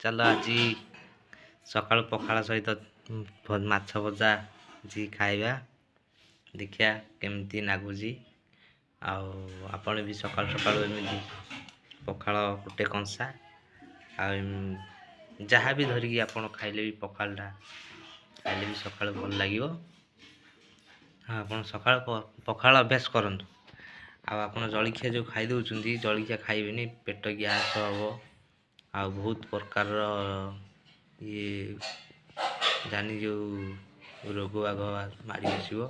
ଚାଲ ଆଜି ସକାଳୁ ପଖାଳ ସହିତ ମାଛ ଭଜା ଆଜି ଖାଇବା, ଦେଖିବା କେମିତି ଲାଗୁଛି। ଆଉ ଆପଣ ବି ସକାଳୁ ସକାଳୁ ଏମିତି ପଖାଳ ଗୋଟେ କଂସା ଆଉ ଯାହା ବି ଧରିକି ଆପଣ ଖାଇଲେ ବି ପଖାଳଟା ଖାଇଲେ ବି ସକାଳୁ ଭଲ ଲାଗିବ। ହଁ, ଆପଣ ସକାଳୁ ପଖାଳ ଅଭ୍ୟାସ କରନ୍ତୁ। ଆଉ ଆପଣ ଜଳଖିଆ ଯେଉଁ ଖାଇ ଦେଉଛନ୍ତି, ଜଳଖିଆ ଖାଇବେନି, ପେଟ ଗ୍ୟାସ୍ ହେବ। ଆଉ ବହୁତ ପ୍ରକାରର ଇଏ ଜାନି ଯେଉଁ ରୋଗ ବାଗ ମାଡ଼ି ଆସିବ।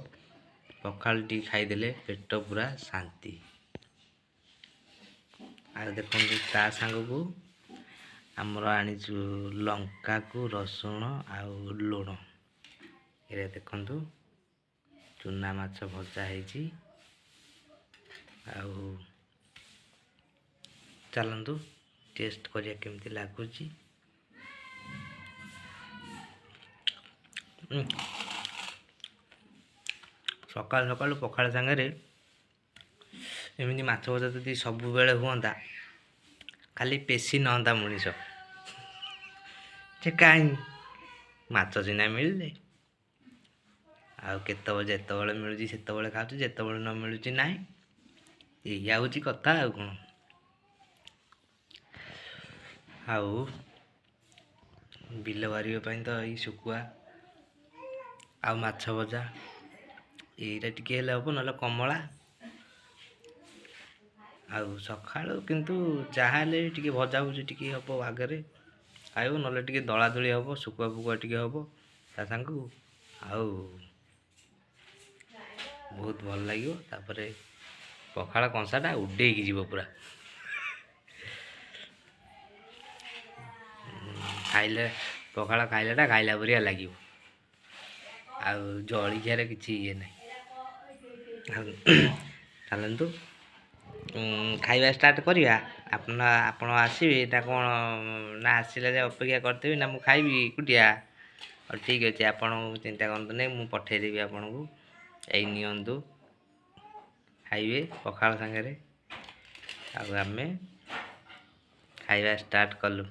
ପଖାଳ ଟିକେ ଖାଇଦେଲେ ପେଟ ପୁରା ଶାନ୍ତି। ଆଉ ଦେଖନ୍ତୁ ତା ସାଙ୍ଗକୁ ଆମର ଆଣିଛୁ ଲଙ୍କାକୁ ରସୁଣ ଆଉ ଲୁଣ। ଏରେ ଦେଖନ୍ତୁ ଚୁନା ମାଛ ଭଜା ହେଇଛି। ଆଉ ଚାଲନ୍ତୁ ଟେଷ୍ଟ କରିବା କେମିତି ଲାଗୁଛି। ସକାଳୁ ସକାଳୁ ପଖାଳ ସାଙ୍ଗରେ ଏମିତି ମାଛ ଭଜା ଯଦି ସବୁବେଳେ ହୁଅନ୍ତା, ଖାଲି ପେଶି ନଅନ୍ତା ମଣିଷ। ଯେ କାହିଁ ମାଛ ସିନା ମିଳିଲେ, ଆଉ ଯେତେବେଳେ ମିଳୁଛି ସେତେବେଳେ ଖାଉଛି, ଯେତେବେଳେ ନ ମିଳୁଛି ନାହିଁ। ଏଇଆ ହେଉଛି କଥା ଆଉ କ'ଣ। ଆଉ ବିଲ ବାରିବା ପାଇଁ ତ ଏଇ ଶୁଖୁଆ ଆଉ ମାଛ ଭଜା ଏଇଟା ଟିକେ ହେଲେ ହେବ, ନହେଲେ କମଳା। ଆଉ ସକାଳୁ କିନ୍ତୁ ଯାହା ହେଲେ ଟିକେ ଭଜା ଭୁଜି ଟିକେ ହେବ ଆଗରେ ଖାଇବ, ନହେଲେ ଟିକେ ଦଳାଦଳି ହେବ, ଶୁଖୁଆ ଫୁକୁଆ ଟିକେ ହେବ ତା ସାଙ୍ଗକୁ। ଆଉ ବହୁତ ଭଲ ଲାଗିବ। ତାପରେ ପଖାଳ କଂସାଟା ଉଡ଼େଇକି ଯିବ ପୁରା। ଖାଇଲେ ପଖାଳ ଖାଇଲାଟା ଖାଇଲା ପରିକା ଲାଗିବ। ଆଉ ଜଳଖିଆରେ କିଛି ଇଏ ନାହିଁ। ଚାଲନ୍ତୁ ଖାଇବା ଷ୍ଟାର୍ଟ କରିବା। ଆପଣ ଆସିବେ ନା କ'ଣ? ନା ଆସିଲେ ଯେ ଅପେକ୍ଷା କରିଥିବେ, ନା ମୁଁ ଖାଇବି ଏକୁଟିଆ? ଆଉ ଠିକ୍ ଅଛି, ଆପଣ ଚିନ୍ତା କରନ୍ତୁ ନାହିଁ, ମୁଁ ପଠାଇଦେବି ଆପଣଙ୍କୁ। ଏଇ ନିଅନ୍ତୁ, ଖାଇବେ ପଖାଳ ସାଙ୍ଗରେ। ଆଉ ଆମେ ଖାଇବା ଷ୍ଟାର୍ଟ କଲୁ।